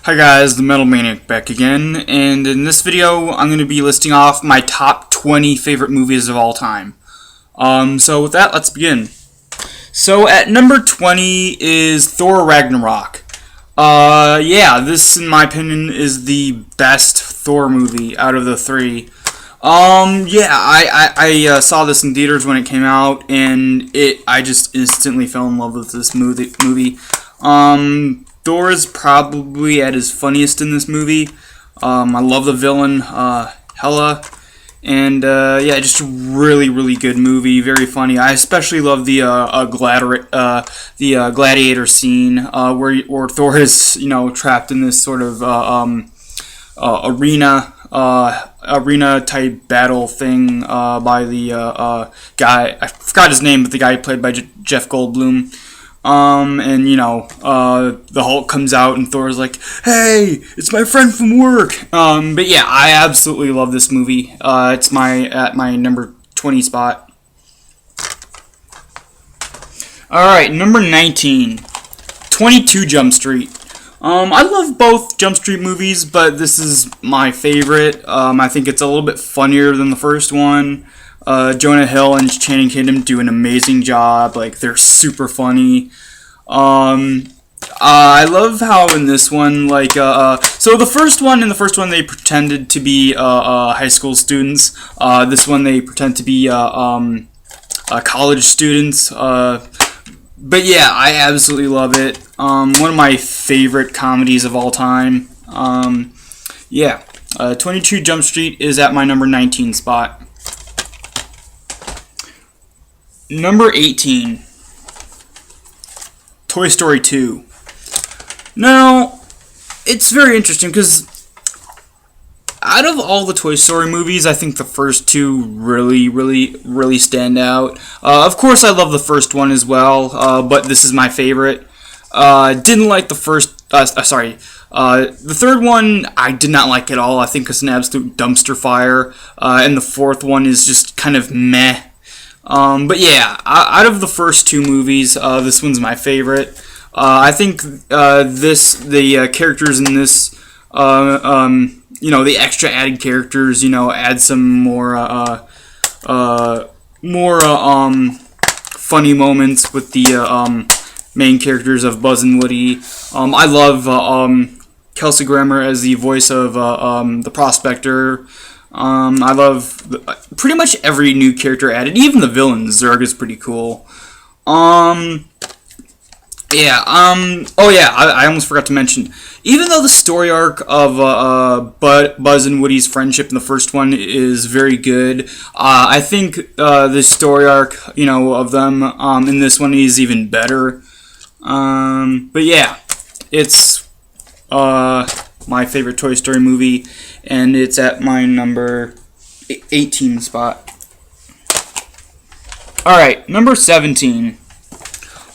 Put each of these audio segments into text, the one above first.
Hi guys, the Metal Maniac back again, and in this video I'm going to be listing off my top 20 favorite movies of all time. So with that, let's begin. So at number 20 is Thor Ragnarok. This in my opinion is the best Thor movie out of the three. I saw this in theaters when it came out, and I just instantly fell in love with this movie. Thor is probably at his funniest in this movie. I love the villain, Hela, and just a really good movie. Very funny. I especially love the gladiator scene where Thor is trapped in this sort of arena type battle thing by the guy. I forgot his name, but the guy played by Jeff Goldblum. The Hulk comes out and Thor's like, "Hey, it's my friend from work." I absolutely love this movie. It's at my number 20 spot. Alright, number 19. 22 Jump Street. I love both Jump Street movies, but this is my favorite. I think it's a little bit funnier than the first one. Jonah Hill and Channing Tatum do an amazing job. They're super funny. I love how in this one, so in the first one they pretended to be high school students. This one they pretend to be college students. I absolutely love it. One of my favorite comedies of all time. 22 Jump Street is at my number 19 spot. Number 18, Toy Story 2. Now, it's very interesting because out of all the Toy Story movies, I think the first two really stand out. Of course, I love the first one as well, but this is my favorite. Didn't like the first, the third one I did not like at all. I think it's an absolute dumpster fire, and the fourth one is just kind of meh. Out of the first two movies, this one's my favorite. I think the characters in this, the extra added characters, add some more funny moments with the main characters of Buzz and Woody. I love Kelsey Grammer as the voice of the Prospector. I love pretty much every new character added, even the villain. Zurg is pretty cool. I almost forgot to mention, even though the story arc of Buzz and Woody's friendship in the first one is very good, I think the story arc, of them in this one is even better. It's my favorite Toy Story movie, and it's at my number 18 spot. Alright, number 17.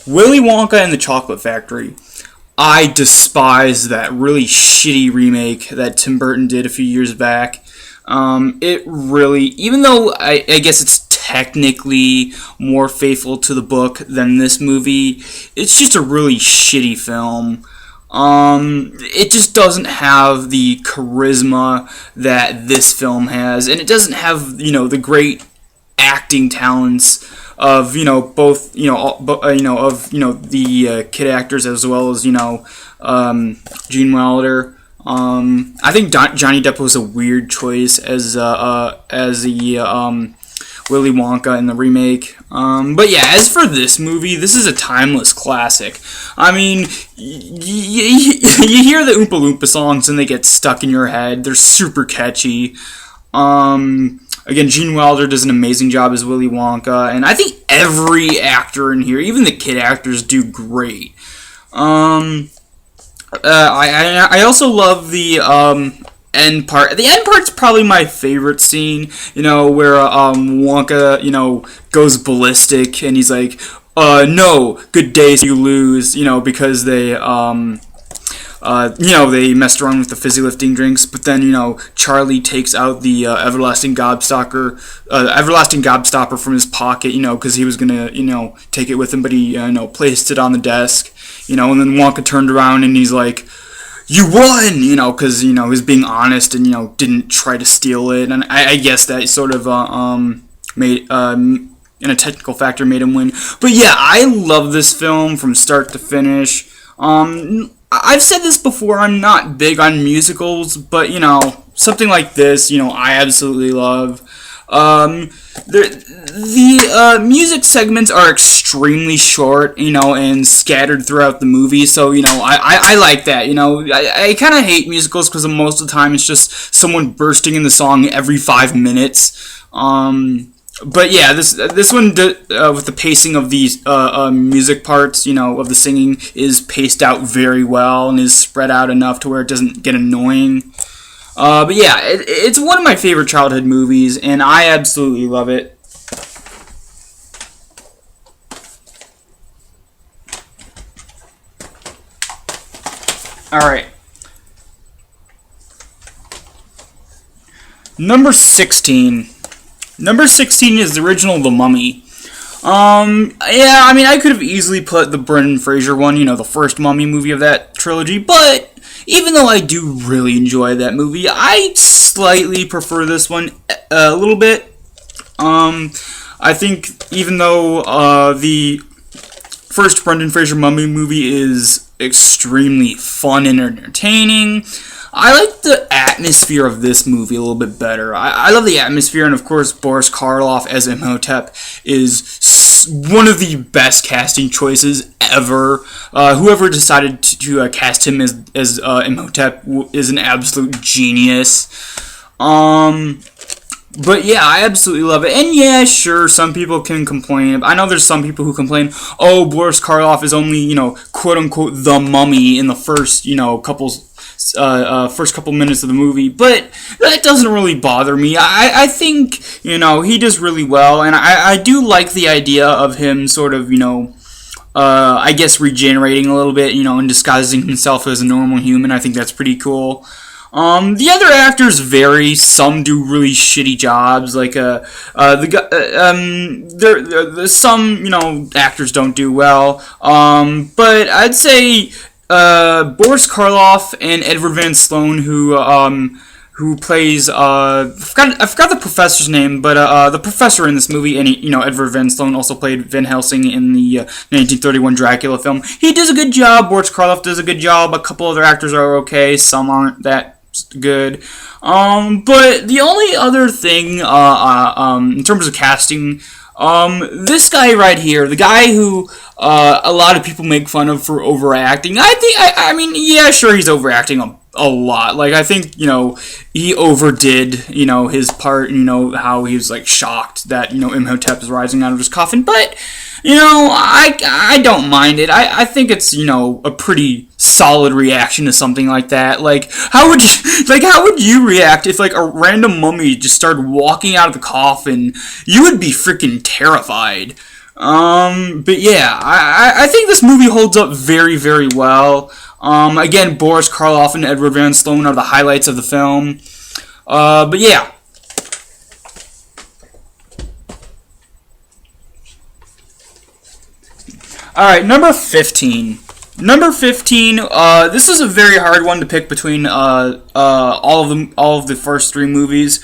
Willy Wonka and the Chocolate Factory. I despise that really shitty remake that Tim Burton did a few years back. Even though I guess it's technically more faithful to the book than this movie, it's just a really shitty film. It just doesn't have the charisma that this film has, and it doesn't have, the great acting talents of, the kid actors as well as, Gene Wilder. I think Johnny Depp was a weird choice as the Willy Wonka in the remake. As for this movie, this is a timeless classic. I mean, you hear the Oompa Loompa songs and they get stuck in your head. They're super catchy. Again, Gene Wilder does an amazing job as Willy Wonka, and I think every actor in here, even the kid actors, do great. I also love the end part. The end part's probably my favorite scene, where Wonka, goes ballistic and he's like, no, good day, you lose, because they, they messed around with the fizzy lifting drinks, but then, Charlie takes out the everlasting gobstopper from his pocket, because he was gonna, take it with him, but he, placed it on the desk, and then Wonka turned around and he's like, you won, because he was being honest and didn't try to steal it, and I guess that sort of made in a technical factor made him win. But yeah, I love this film from start to finish. I've said this before. I'm not big on musicals, but something like this, I absolutely love. The music segments are extremely short, and scattered throughout the movie. So I like that. I kind of hate musicals because most of the time it's just someone bursting in the song every 5 minutes. But yeah, this one with the pacing of these music parts, of the singing, is paced out very well and is spread out enough to where it doesn't get annoying. But yeah, it's one of my favorite childhood movies, and I absolutely love it. Alright. Number 16. Number 16 is the original The Mummy. Yeah, I mean, I could have easily put the Brendan Fraser one, the first Mummy movie of that trilogy, but even though I do really enjoy that movie, I slightly prefer this one a little bit. I think even though the first Brendan Fraser Mummy movie is extremely fun and entertaining, I like the atmosphere of this movie a little bit better. I love the atmosphere, and of course, Boris Karloff as Imhotep is one of the best casting choices ever. Whoever decided to cast him as Imhotep is an absolute genius. But yeah, I absolutely love it. And yeah, sure, some people can complain. I know there's some people who complain, oh, Boris Karloff is only, quote unquote, the mummy in the first, first couple minutes of the movie. But that doesn't really bother me. I think, he does really well. And I do like the idea of him sort of, I guess regenerating a little bit, and disguising himself as a normal human. I think that's pretty cool. The other actors vary. Some do really shitty jobs, like some actors don't do well. But I'd say Boris Karloff and Edward Van Sloan, who plays I forgot the professor's name, but the professor in this movie, and Edward Van Sloan also played Van Helsing in the 1931 Dracula film. He does a good job. Boris Karloff does a good job. A couple other actors are okay. Some aren't that good. But the only other thing, in terms of casting, this guy right here, the guy who a lot of people make fun of for overacting, I mean, yeah, sure, he's overacting a lot. Like, I think, he overdid, his part, how he was, like, shocked that, Imhotep is rising out of his coffin, but, I don't mind it. I think it's, a pretty solid reaction to something like that. Like, how would you react if, like, a random mummy just started walking out of the coffin? You would be freaking terrified. But yeah, I think this movie holds up very, very well. Again, Boris Karloff and Edward Van Sloan are the highlights of the film. But yeah. Alright, number 15. Number 15, this is a very hard one to pick between all of the first three movies.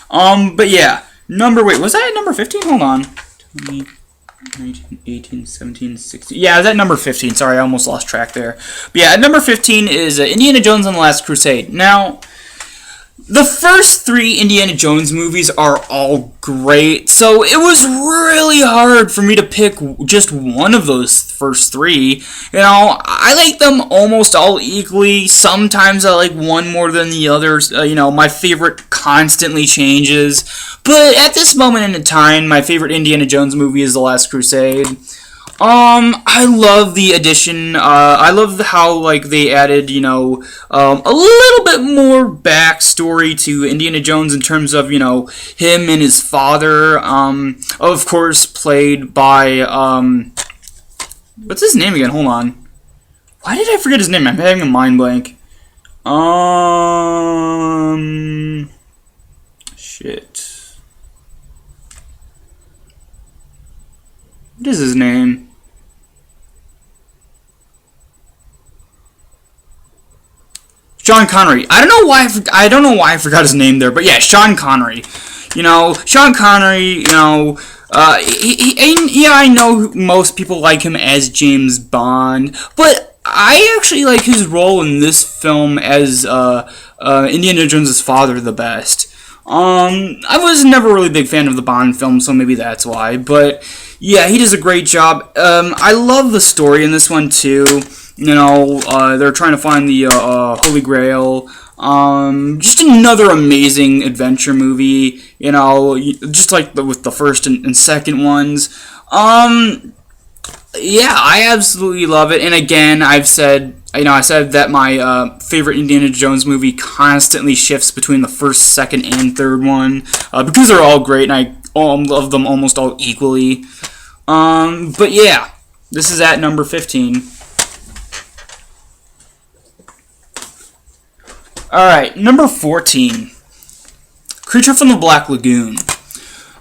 But yeah, was that at number 15? Hold on. 20, 19, 18, 17, 16. Yeah, I was at number 15. Sorry, I almost lost track there. But yeah, at number 15 is Indiana Jones and the Last Crusade. Now, the first three Indiana Jones movies are all great, so it was really hard for me to pick just one of those first three. I like them almost all equally. Sometimes I like one more than the others. My favorite constantly changes. But at this moment in time, my favorite Indiana Jones movie is The Last Crusade. I love the addition. I love how, like, they added, a little bit more backstory to Indiana Jones in terms of, him and his father. Of course, played by, what's his name again? Hold on. Why did I forget his name? I'm having a mind blank. Shit. What is his name? Sean Connery. I don't know why I don't know why I forgot his name there, but yeah, Sean Connery. Sean Connery. Yeah, I know most people like him as James Bond, but I actually like his role in this film as Indiana Jones' father the best. I was never really a big fan of the Bond film, so maybe that's why. But yeah, he does a great job. I love the story in this one too. They're trying to find the Holy Grail. Just another amazing adventure movie. Just like with the first and second ones. Yeah, I absolutely love it. And again, I said that my favorite Indiana Jones movie constantly shifts between the first, second, and third one because they're all great, and I love them almost all equally. But yeah, this is at number 15. Alright, number 14. Creature from the Black Lagoon.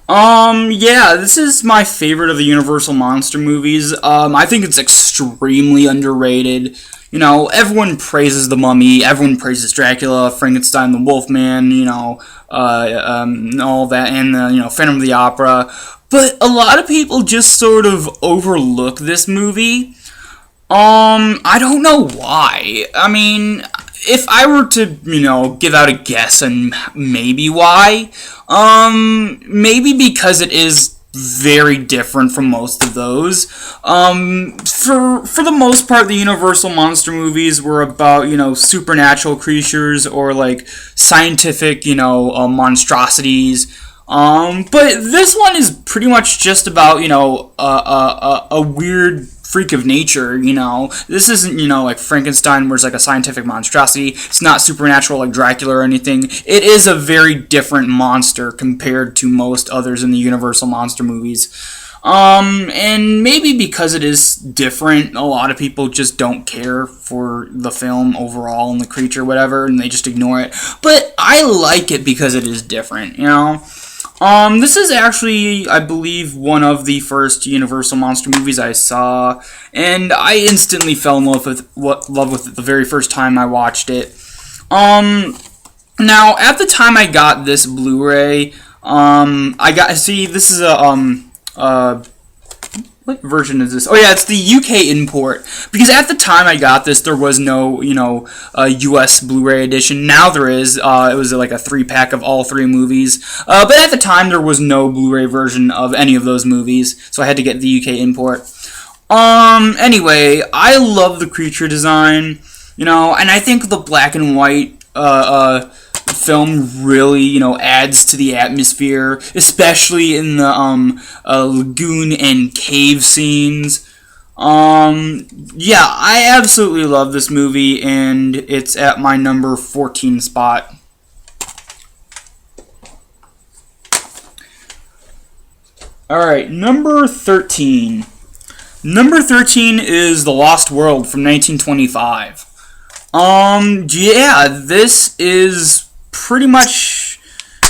Yeah, this is my favorite of the Universal Monster movies. I think it's extremely underrated. Everyone praises The Mummy, everyone praises Dracula, Frankenstein, the Wolfman, all that, and, Phantom of the Opera. But a lot of people just sort of overlook this movie. I don't know why. I mean, if I were to, give out a guess and maybe why, maybe because it is very different from most of those. For the most part, the Universal Monster movies were about, supernatural creatures or, like, scientific, monstrosities. But this one is pretty much just about, a weird freak of nature, This isn't, like Frankenstein where it's like a scientific monstrosity. It's not supernatural like Dracula or anything. It is a very different monster compared to most others in the Universal Monster movies. And maybe because it is different, a lot of people just don't care for the film overall and the creature, whatever, and they just ignore it. But I like it because it is different, This is actually, I believe, one of the first Universal Monster movies I saw, and I instantly fell in love with it the very first time I watched it. Now, at the time I got this Blu-ray, this is what version is this? Oh yeah, it's the UK import. Because at the time I got this, there was no, US Blu-ray edition. Now there is. It was like a 3-pack of all 3 movies. But at the time, there was no Blu-ray version of any of those movies, so I had to get the UK import. Anyway, I love the creature design, and I think the black and white, film really, adds to the atmosphere, especially in the lagoon and cave scenes. Yeah, I absolutely love this movie, and it's at my number 14 spot. Alright, number 13. Number 13 is The Lost World from 1925. Yeah, this is pretty much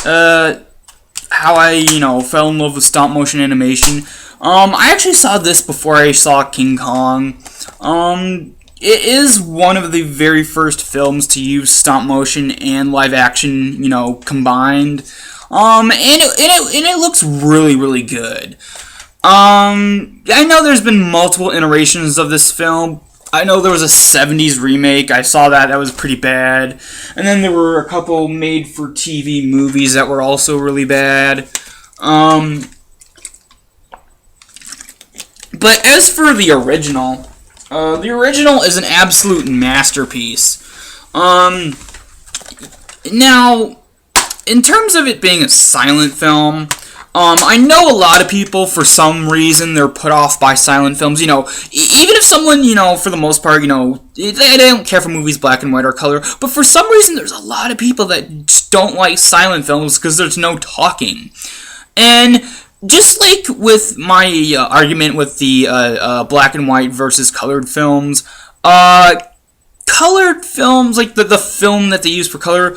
how I, fell in love with stop motion animation. I actually saw this before I saw King Kong. It is one of the very first films to use stop motion and live action, combined. And it looks really, really good. I know there's been multiple iterations of this film. I know there was a 70s remake. I saw that. That was pretty bad. And then there were a couple made-for-TV movies that were also really bad. But as for the original is an absolute masterpiece. Now, in terms of it being a silent film, I know a lot of people, for some reason, they're put off by silent films. Even if someone, for the most part, they don't care for movies black and white or color, but for some reason, there's a lot of people that just don't like silent films because there's no talking. And just like with my argument with the black and white versus colored films, colored films, like the film that they use for color,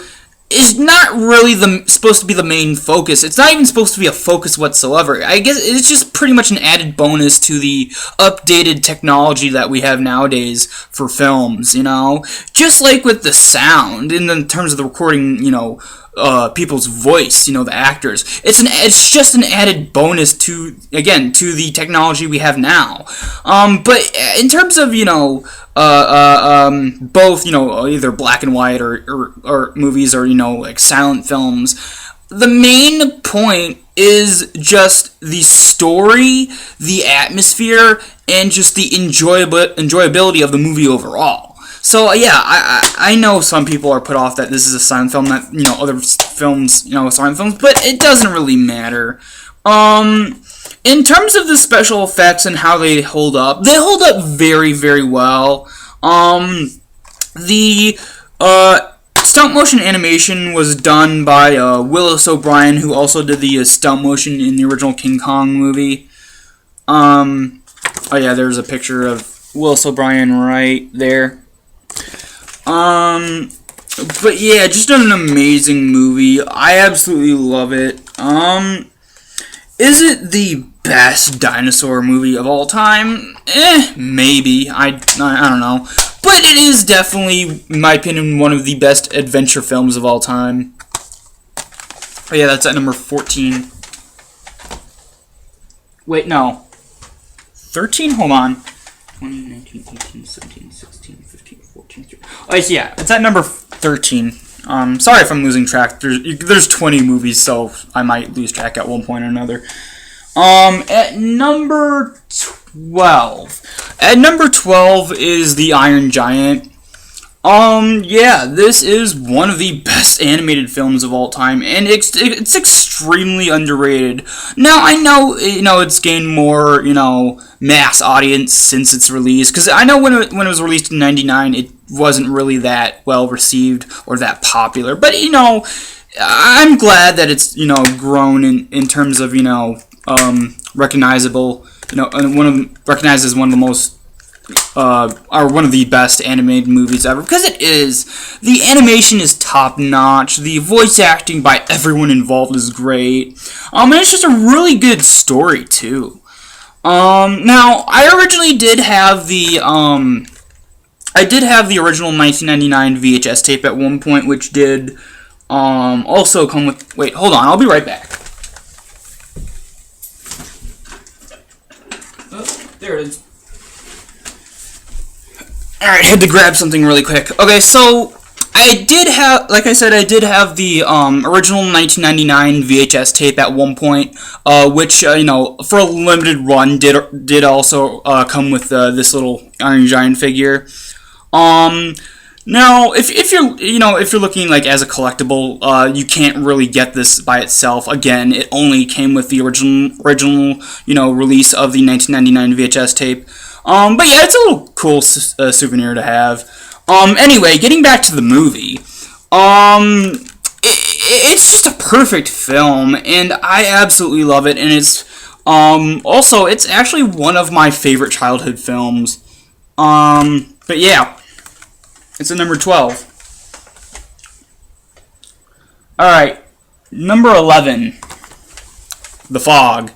is not really supposed to be the main focus. It's not even supposed to be a focus whatsoever. I guess it's just pretty much an added bonus to the updated technology that we have nowadays for films, you know? Just like with the sound, in terms of the recording, you know, people's voice, you know, the actors. It's just an added bonus to, again, to the technology we have now. But in terms of, you know, both, you know, either black and white or movies or, you know, like silent films, the main point is just the story, the atmosphere, and just the enjoyability of the movie overall. So yeah, I know some people are put off that this is a silent film, that, you know, other films, you know, silent films, but it doesn't really matter. In terms of the special effects and how they hold up very, very well. The stunt motion animation was done by Willis O'Brien, who also did the stunt motion in the original King Kong movie. Oh yeah, there's a picture of Willis O'Brien right there. But yeah, just an amazing movie. I absolutely love it. Is it the best dinosaur movie of all time? Maybe. I don't know. But it is definitely, in my opinion, one of the best adventure films of all time. Oh yeah, that's at number 14. Wait, no. 13? Hold on. 20, 19, 18, 17, 16, 15, 14, 13. Oh, yeah, it's at number 13. Sorry if I'm losing track. There's 20 movies, so I might lose track at one point or another. At number 12. At number 12 is The Iron Giant. Yeah, this is one of the best animated films of all time, and it's extremely underrated. Now, I know, you know, it's gained more, you know, mass audience since its release, because I know when it was released in 99, it wasn't really that well received or that popular, but, you know, I'm glad that it's, you know, grown in terms of, you know, recognizable, you know, recognized as one of the most are one of the best animated movies ever, because it is. The animation is top notch. The voice acting by everyone involved is great. And it's just a really good story too. Now I originally did have the original 1999 VHS tape at one point, which did also come with. Wait, hold on. I'll be right back. Oh, there it is. Alright, had to grab something really quick. Okay, so I did have, like I said, I did have the original 1999 VHS tape at one point, which, you know, for a limited run did also come with this little Iron Giant figure. Now, if you're looking like as a collectible, you can't really get this by itself. Again, it only came with the original, you know, release of the 1999 VHS tape. But yeah, it's a little cool souvenir to have. Anyway, getting back to the movie, it's just a perfect film, and I absolutely love it, and it's, also, it's actually one of my favorite childhood films. But yeah, it's at number 12. Alright, number 11, The Fog.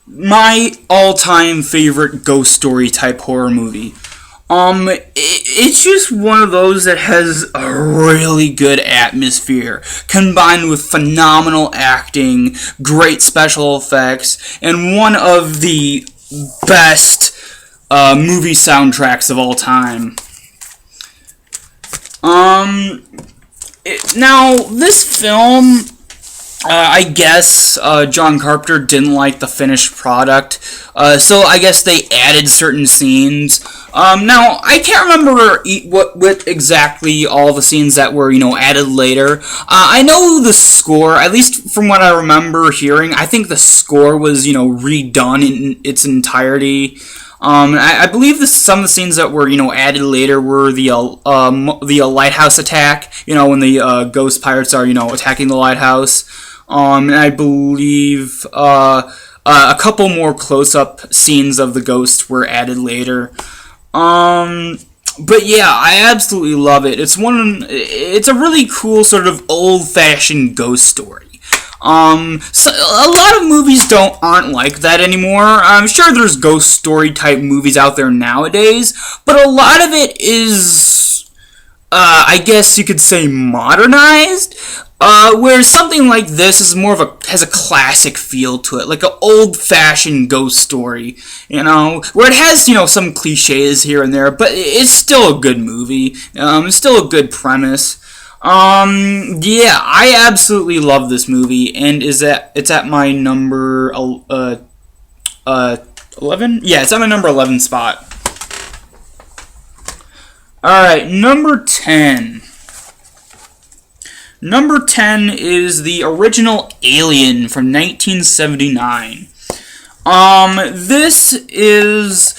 My all-time favorite ghost story type horror movie. It's just one of those that has a really good atmosphere, combined with phenomenal acting, great special effects, and one of the best movie soundtracks of all time. Now, this film, I guess John Carpenter didn't like the finished product, so I guess they added certain scenes. Now, I can't remember what exactly all the scenes that were, you know, added later. I know the score, at least from what I remember hearing, I think the score was, you know, redone in its entirety. I believe some of the scenes that were, you know, added later were the lighthouse attack, you know, when the ghost pirates are, you know, attacking the lighthouse. And I believe a couple more close-up scenes of the ghost were added later. But yeah, I absolutely love it. It's a really cool sort of old-fashioned ghost story. So a lot of movies aren't like that anymore. I'm sure there's ghost story type movies out there nowadays, but a lot of it is, I guess you could say, modernized. Where something like this is has a classic feel to it, like an old-fashioned ghost story, where it has, some cliches here and there, but it's still a good movie. It's still a good premise. Yeah, I absolutely love this movie, and it's at my number 11? Yeah, it's at my number 11 spot. Alright, number 10. Number 10 is the original Alien from 1979. This is...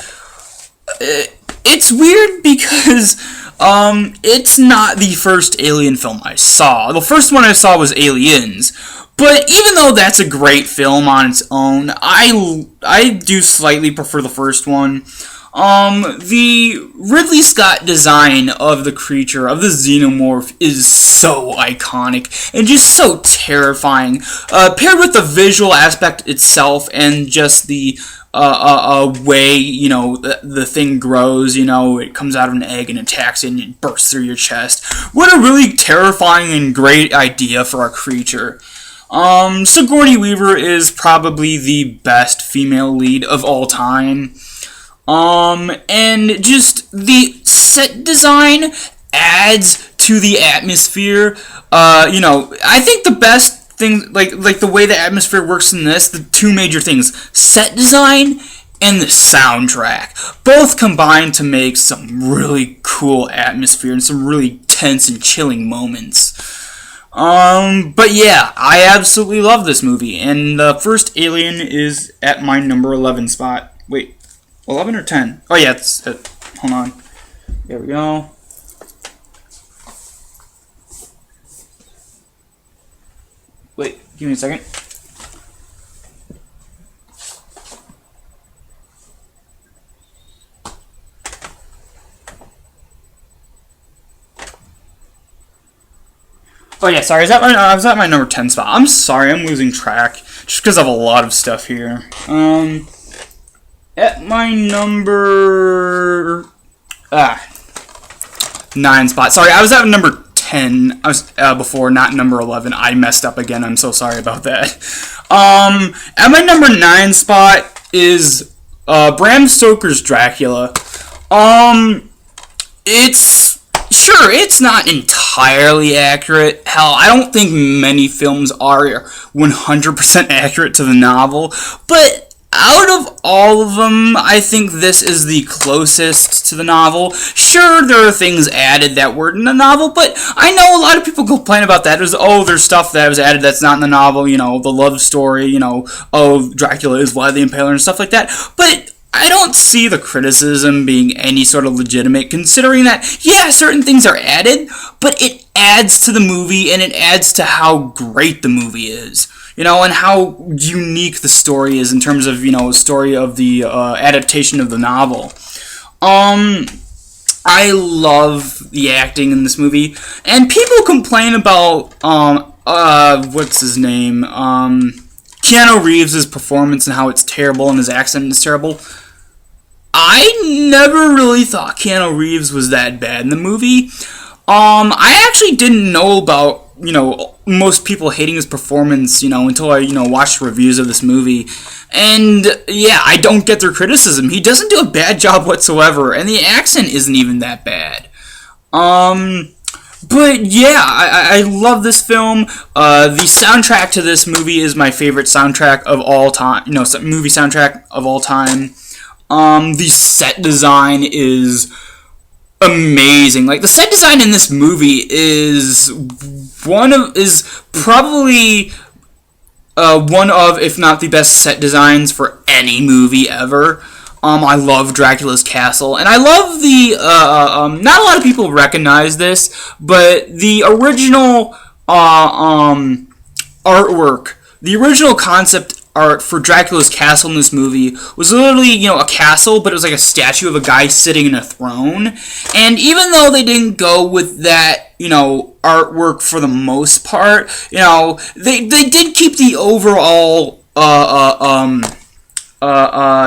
it's weird because... it's not the first Alien film I saw. The first one I saw was Aliens. But even though that's a great film on its own, I do slightly prefer the first one. The Ridley Scott design of the creature, of the xenomorph, is so iconic and just so terrifying. Paired with the visual aspect itself and just the way, the thing grows, it comes out of an egg and attacks it and it bursts through your chest. What a really terrifying and great idea for a creature. Sigourney Weaver is probably the best female lead of all time. And just the set design adds to the atmosphere. I think the best thing, like the way the atmosphere works in this, the two major things, set design and the soundtrack, both combine to make some really cool atmosphere and some really tense and chilling moments. But yeah, I absolutely love this movie, and the first Alien is at my number 11 spot. Wait, 11 or 10? Oh yeah, hold on. There we go. Wait, give me a second. Oh yeah, sorry, I was at my number 10 spot. I'm sorry, I'm losing track, just because I have a lot of stuff here. At my number 9 spot. Sorry, I was at number 10. I was before, not number 11. I messed up again. I'm so sorry about that. At my number 9 spot is Bram Stoker's Dracula. It's not entirely accurate. Hell, I don't think many films are 100% accurate to the novel, but out of all of them, I think this is the closest to the novel. Sure, there are things added that weren't in the novel, but I know a lot of people complain about that. There's stuff that was added that's not in the novel, the love story, Dracula is Vlad the Impaler and stuff like that. But I don't see the criticism being any sort of legitimate, considering that, yeah, certain things are added, but it adds to the movie, and it adds to how great the movie is. And how unique the story is in terms of, a story of the adaptation of the novel. I love the acting in this movie, and people complain about, what's his name, Keanu Reeves' performance and how it's terrible and his accent is terrible. I never really thought Keanu Reeves was that bad in the movie. I actually didn't know about, most people hating his performance, until I, watched reviews of this movie. And, yeah, I don't get their criticism. He doesn't do a bad job whatsoever, and the accent isn't even that bad. But, yeah, I love this film. The soundtrack to this movie is my favorite soundtrack of all time, movie soundtrack of all time. The set design is amazing. Like, the set design in this movie is probably one of, if not the best set designs for any movie ever. I love Dracula's castle, and I love the not a lot of people recognize this, but the original artwork, the original concept art for Dracula's castle in this movie was literally, a castle, but it was like a statue of a guy sitting in a throne. And even though they didn't go with that, artwork for the most part, they did keep the overall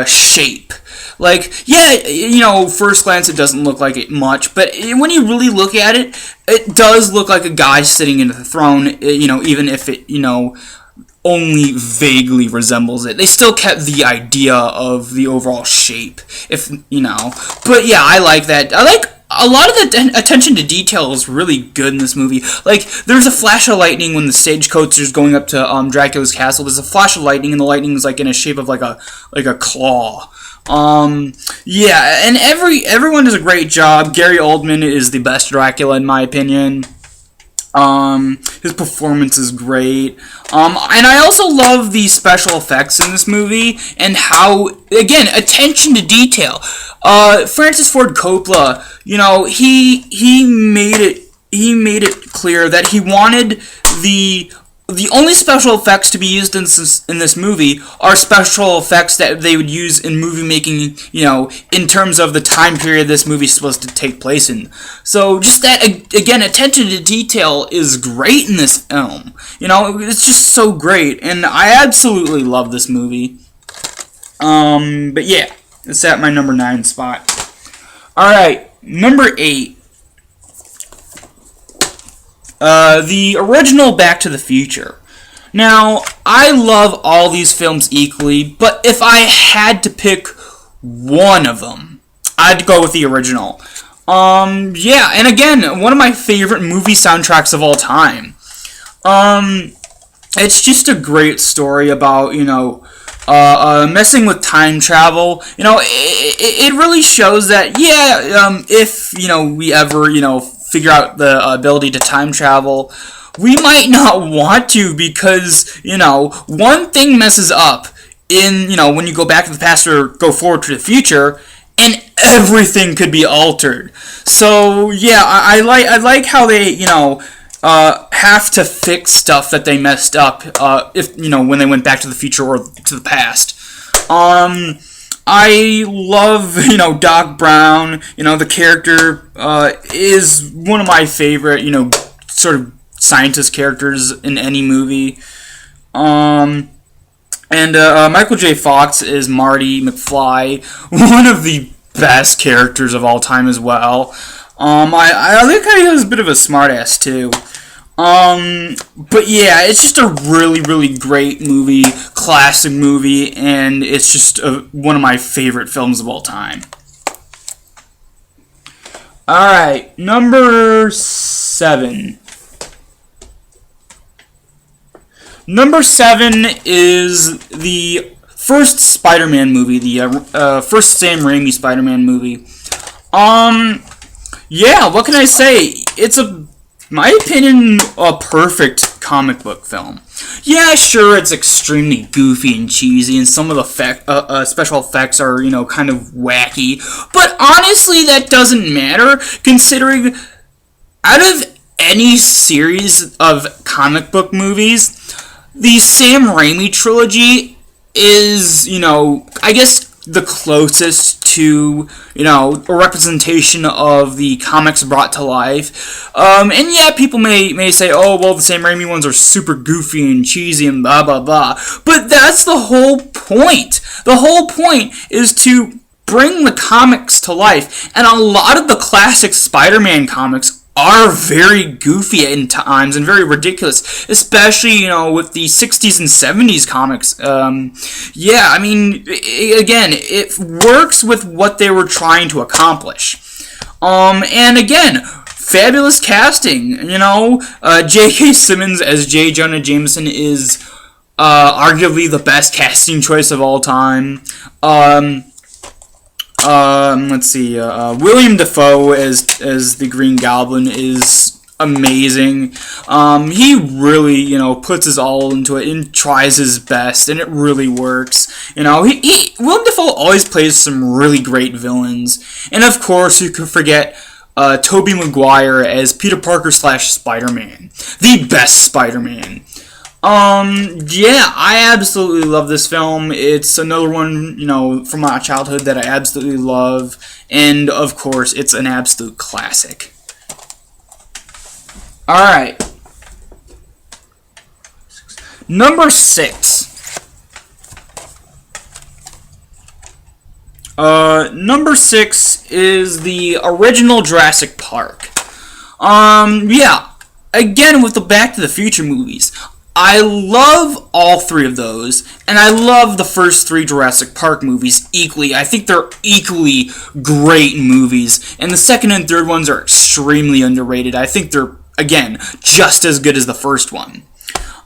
shape. Like, yeah, first glance it doesn't look like it much, but when you really look at it, it does look like a guy sitting in the throne, even if it, only vaguely resembles it. They still kept the idea of the overall shape, But yeah, I like that. I like a lot of the attention to detail is really good in this movie. Like, there's a flash of lightning when the stagecoach is going up to Dracula's castle. There's a flash of lightning, and the lightning is like in a shape of like a claw. Yeah, and everyone does a great job. Gary Oldman is the best Dracula in my opinion. His performance is great. And I also love the special effects in this movie and how, again, attention to detail. Francis Ford Coppola, he made it clear that he wanted the only special effects to be used in this movie are special effects that they would use in movie making, in terms of the time period this movie is supposed to take place in. So just that, again, attention to detail is great in this film. It's just so great, and I absolutely love this movie. But yeah, it's at my number 9 spot. Alright, number 8. The original Back to the Future. Now, I love all these films equally, but if I had to pick one of them, I'd go with the original. Yeah, and again, one of my favorite movie soundtracks of all time. It's just a great story about, messing with time travel. It really shows that, if, we ever, figure out the ability to time travel, we might not want to because, one thing messes up in, when you go back to the past or go forward to the future, and everything could be altered. So, yeah, I like how they, have to fix stuff that they messed up, if, when they went back to the future or to the past. I love, Doc Brown. The character is one of my favorite, sort of scientist characters in any movie. And Michael J. Fox is Marty McFly, one of the best characters of all time as well. I like how he has a bit of a smartass too. But yeah, it's just a really, really great movie, classic movie, and it's just one of my favorite films of all time. Alright, number 7. Number 7 is the first Spider-Man movie, the first Sam Raimi Spider-Man movie. Yeah, what can I say? It's my opinion, a perfect comic book film. Yeah, sure, it's extremely goofy and cheesy, and some of the special effects are, kind of wacky. But honestly, that doesn't matter, considering out of any series of comic book movies, the Sam Raimi trilogy is, I guess the closest to, a representation of the comics brought to life. And yeah, people may say, oh, well, the Sam Raimi ones are super goofy and cheesy and blah, blah, blah. But that's the whole point. The whole point is to bring the comics to life. And a lot of the classic Spider-Man comics are very goofy at times and very ridiculous, especially, with the 60s and 70s comics. Yeah, I mean, again, it works with what they were trying to accomplish. And again, fabulous casting, J.K. Simmons as J. Jonah Jameson is arguably the best casting choice of all time. Let's see, William Dafoe as the Green Goblin is amazing. He really, puts his all into it and tries his best, and it really works. William Dafoe always plays some really great villains. And of course, you could forget Tobey Maguire as Peter Parker / Spider-Man. The best Spider-Man. Yeah, I absolutely love this film. It's another one, from my childhood that I absolutely love. And, of course, it's an absolute classic. Alright. Number 6. Number 6 is the original Jurassic Park. Yeah. Again, with the Back to the Future movies. I love all 3 of those, and I love the first 3 Jurassic Park movies equally. I think they're equally great movies, and the second and third ones are extremely underrated. I think they're, again, just as good as the first one.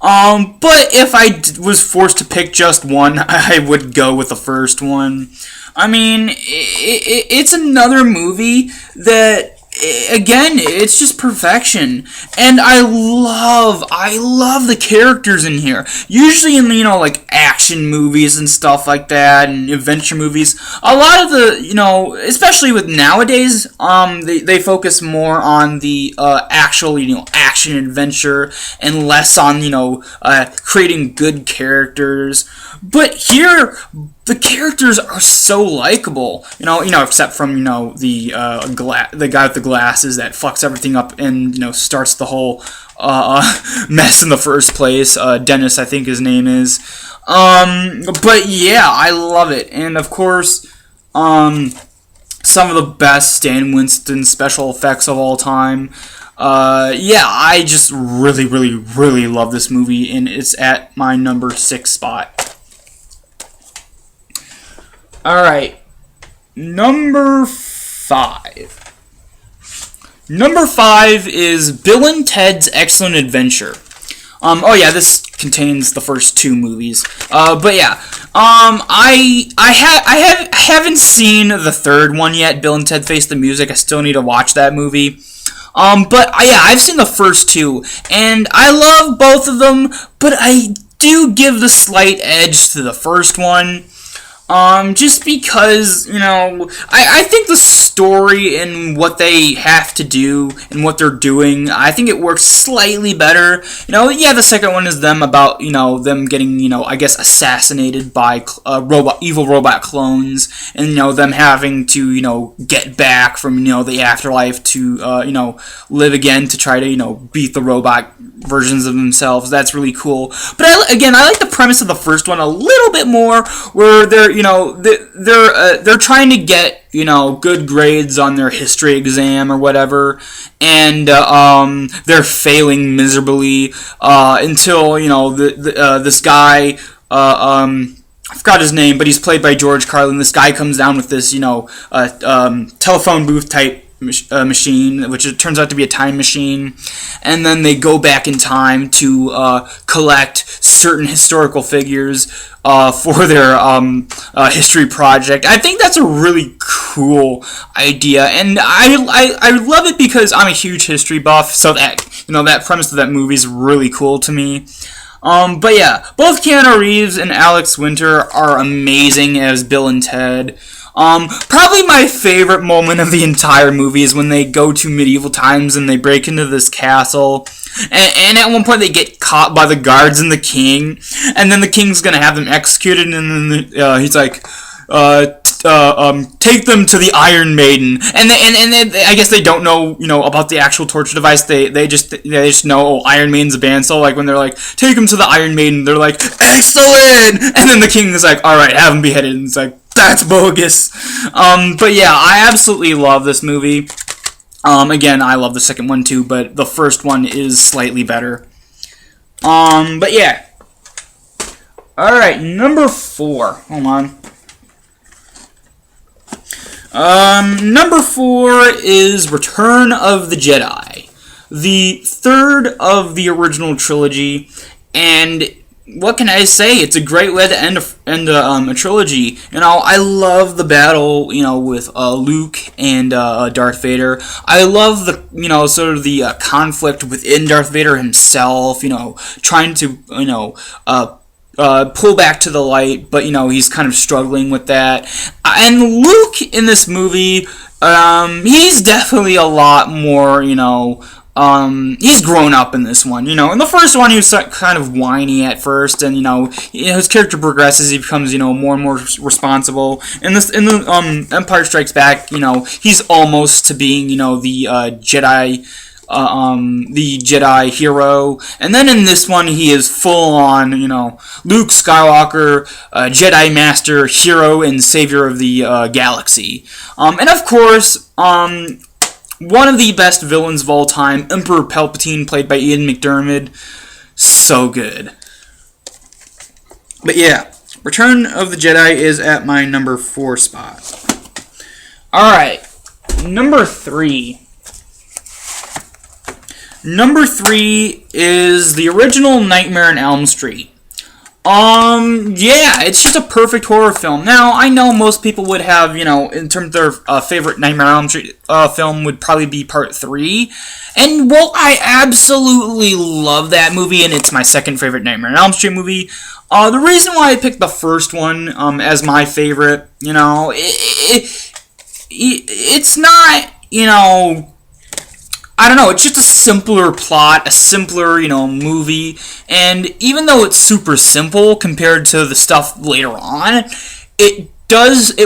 But if I was forced to pick just one, I would go with the first one. I mean, it's another movie that, again, it's just perfection. And I love the characters in here. Usually in, like action movies and stuff like that, and adventure movies, a lot of the, especially with nowadays, they focus more on the, actual, action adventure, and less on, creating good characters. But here, the characters are so likable, except from the guy with the glasses that fucks everything up and starts the whole mess in the first place. Dennis, I think his name is. But yeah, I love it, and of course, some of the best Stan Winston special effects of all time. Yeah, I just really, really, really love this movie, and it's at my number 6 spot. Alright, number 5. Number 5 is Bill and Ted's Excellent Adventure. Oh yeah, this contains the first 2 movies. But yeah, I haven't seen the third one yet, Bill and Ted Face the Music. I still need to watch that movie. But yeah, I've seen the first 2, and I love both of them, but I do give the slight edge to the first one. Just because, I think the story and what they have to do and what they're doing, I think it works slightly better. Yeah, the second one is them about, them getting, I guess, assassinated by evil robot clones, and, them having to, get back from, the afterlife to, live again to try to, beat the robot versions of themselves. That's really cool. But I like the premise of the first one a little bit more, where they're trying to get good grades on their history exam or whatever, and they're failing miserably until this guy, I forgot his name, but he's played by George Carlin. This guy comes down with this telephone booth type machine, which it turns out to be a time machine, and then they go back in time to collect certain historical figures for their history project. I think that's a really cool idea, and I love it because I'm a huge history buff, so that that premise of that movie is really cool to me. But yeah, both Keanu Reeves and Alex Winter are amazing as Bill and Ted. Probably my favorite moment of the entire movie is when they go to medieval times and they break into this castle, and at one point they get caught by the guards and the king, and then the king's gonna have them executed, and then he's like, take them to the Iron Maiden, and I guess they don't know, about the actual torture device. They just know, Iron Maiden's a band. So like when they're like, take them to the Iron Maiden, they're like, excellent, and then the king is like, all right, have them beheaded, and it's like, that's bogus. But yeah, I absolutely love this movie. Again, I love the second one too, but the first one is slightly better. But yeah. Alright, number 4. Hold on. Number 4 is Return of the Jedi. The third of the original trilogy, and what can I say? It's a great way to end a trilogy. I love the battle, with Luke and Darth Vader. I love the, sort of the conflict within Darth Vader himself. Trying to, pull back to the light, but he's kind of struggling with that. And Luke in this movie, he's definitely a lot more, he's grown up in this one, you know. In the first one, he was kind of whiny at first, and, you know, his character progresses, he becomes, you know, more and more responsible. In the Empire Strikes Back, you know, he's almost to being, you know, the Jedi hero, and then in this one he is full on, you know, Luke Skywalker, Jedi Master, hero and savior of the galaxy, and of course, one of the best villains of all time, Emperor Palpatine, played by Ian McDiarmid, so good. But yeah, Return of the Jedi is at my number 4 spot. All right, number 3. Number 3 is the original Nightmare on Elm Street. Yeah, it's just a perfect horror film. Now, I know most people would have, you know, in terms of their favorite Nightmare on Elm Street film would probably be Part 3. And, well, I absolutely love that movie, and it's my second favorite Nightmare on Elm Street movie. The reason why I picked the first one as my favorite, you know, it's not, you know, I don't know, it's just a simpler plot, a simpler, you know, movie, and even though it's super simple compared to the stuff later on, it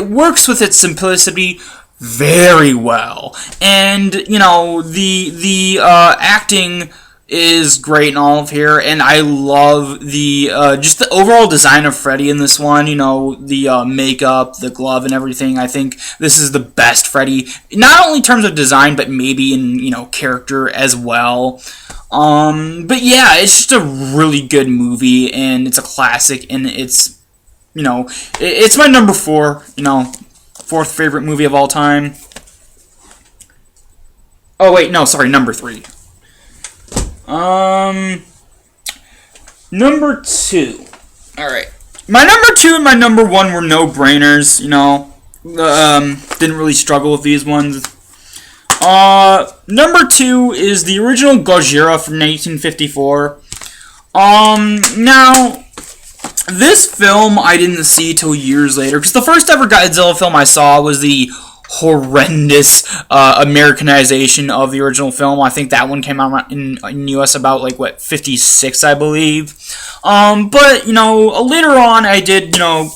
works with its simplicity very well, and, you know, the acting is great and all of here, and I love the just the overall design of Freddy in this one, you know, the makeup, the glove, and everything. I think this is the best Freddy, not only in terms of design, but maybe in, you know, character as well. But yeah, it's just a really good movie, and it's a classic, and it's, you know, it's my number 4, you know, 4th favorite movie of all time. Oh wait, no, sorry, number 3. Number 2. Alright. My number 2 and my number 1 were no-brainers, you know. Didn't really struggle with these ones. Number 2 is the original Gojira from 1954. Now, this film I didn't see till years later, because the first ever Godzilla film I saw was the horrendous Americanization of the original film. I think that one came out in US about, like, what, 56, I believe. But, you know, later on I did, you know,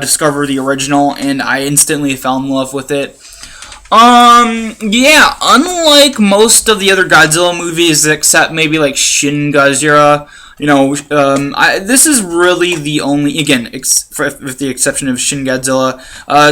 discover the original, and I instantly fell in love with it. Yeah, unlike most of the other Godzilla movies, except maybe, like, Shin Godzilla, you know, this is really the only, again, with the exception of Shin Godzilla,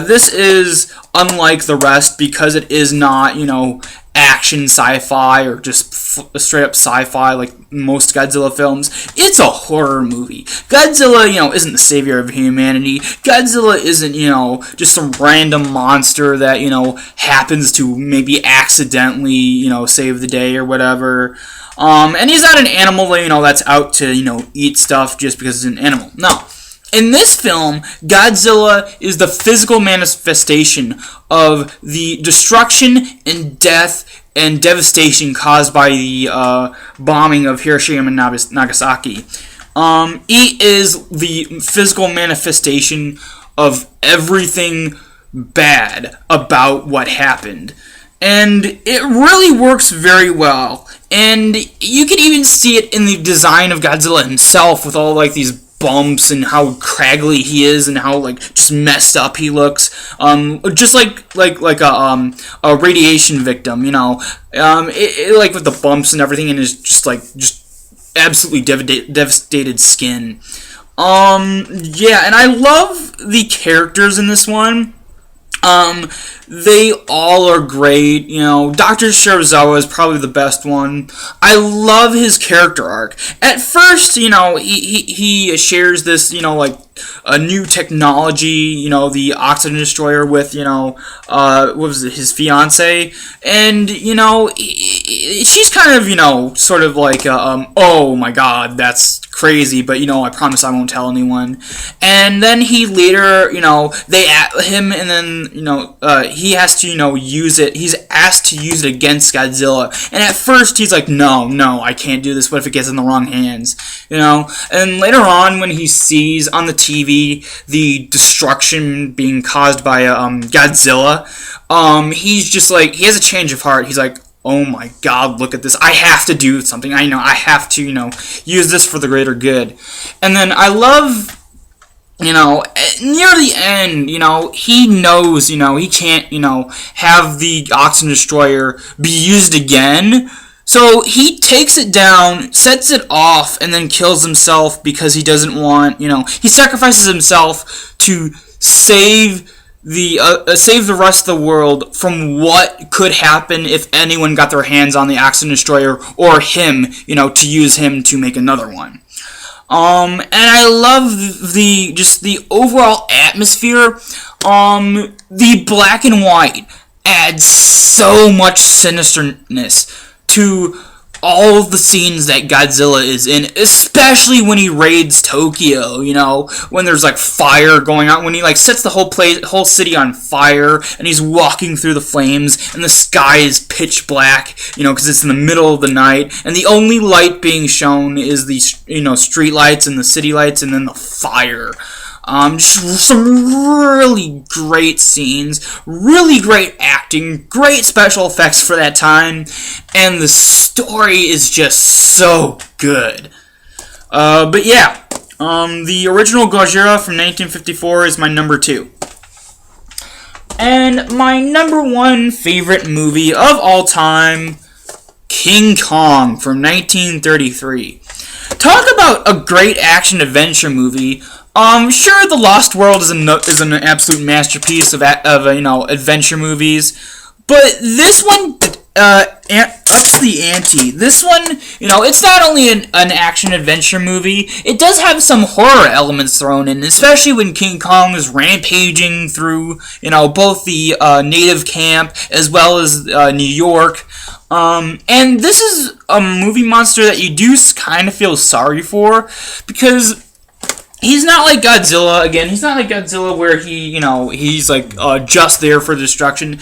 this is unlike the rest because it is not, you know, action sci-fi or just straight up sci-fi like most Godzilla films. It's a horror movie. Godzilla, you know, isn't the savior of humanity. Godzilla isn't, you know, just some random monster that, you know, happens to maybe accidentally, you know, save the day or whatever. And he's not an animal, you know, that's out to, you know, eat stuff just because it's an animal. No. In this film, Godzilla is the physical manifestation of the destruction and death and devastation caused by the bombing of Hiroshima and Nagasaki. He is the physical manifestation of everything bad about what happened. And it really works very well. And you can even see it in the design of Godzilla himself with all, like, these bumps and how craggly he is and how, like, just messed up he looks. Just like a radiation victim, you know. Like, with the bumps and everything, and his just absolutely devastated skin. Yeah, and I love the characters in this one. They all are great, you know. Dr. Serizawa is probably the best one. I love his character arc. At first, you know, he shares this, you know, like, a new technology, you know, the Oxygen Destroyer with, you know, what was it, his fiance, and, you know, she's kind of, you know, sort of like, oh my god, that's crazy, but, you know, I promise I won't tell anyone. And then he later, you know, they at him, and then, you know, he has to, you know, use it. He's asked to use it against Godzilla. And at first, he's like, no, I can't do this. What if it gets in the wrong hands? You know? And later on, when he sees on the TV the destruction being caused by Godzilla, he's just like, he has a change of heart. He's like, oh my god, look at this. I have to do something. I have to, use this for the greater good. And then I love, near the end, he knows, he can't, have the Oxygen Destroyer be used again. So he takes it down, sets it off, and then kills himself because he doesn't want, he sacrifices himself to save the rest of the world from what could happen if anyone got their hands on the Oxygen Destroyer or him, to use him to make another one. And I love the overall atmosphere. The black and white adds so much sinisterness to all of the scenes that Godzilla is in, especially when he raids Tokyo, when there's fire going on, when he sets the whole city on fire, and he's walking through the flames, and the sky is pitch black, because it's in the middle of the night, and the only light being shown is the, street lights and the city lights, and then the fire. Just some really great scenes, really great acting, great special effects for that time, and the story is just so good. But yeah, the original Gojira from 1954 is my number 2. And my number 1 favorite movie of all time, King Kong from 1933. Talk about a great action-adventure movie. Sure, The Lost World is an absolute masterpiece of adventure movies, but this one ups the ante. This one, it's not only an action-adventure movie, it does have some horror elements thrown in, especially when King Kong is rampaging through, both the native camp as well as New York. And this is a movie monster that you do kind of feel sorry for, because he's not like Godzilla. Again, he's not like Godzilla where he's just there for destruction.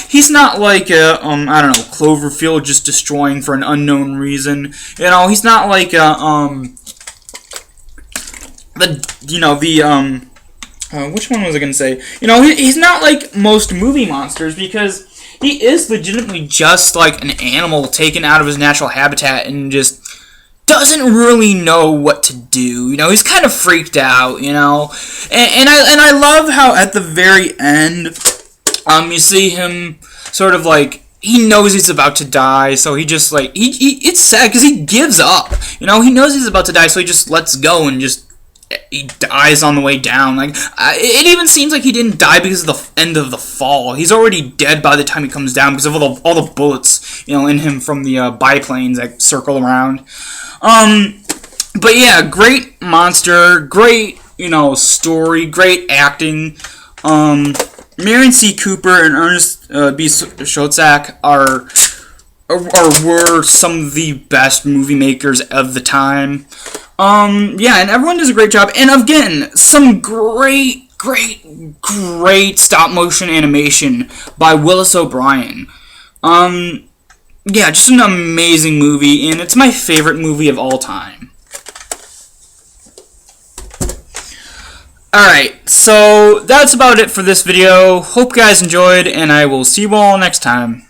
He's not like Cloverfield just destroying for an unknown reason. He's not like which one was I gonna say? He's not like most movie monsters, because he is legitimately just like an animal taken out of his natural habitat and just doesn't really know what to do. He's kind of freaked out, and I love how at the very end, you see him sort of he knows he's about to die, so he just it's sad because he gives up. He knows he's about to die, so he just lets go and he dies on the way down. It even seems like he didn't die because of the end of the fall. He's already dead by the time he comes down because of all the bullets, in him from the biplanes that circle around. But yeah, great monster, great, story, great acting. Merian C. Cooper and Ernest B. Schoedsack were some of the best movie makers of the time. Yeah, and everyone does a great job. And again, some great stop motion animation by Willis O'Brien. Yeah, just an amazing movie, and it's my favorite movie of all time. Alright, so that's about it for this video. Hope you guys enjoyed, and I will see you all next time.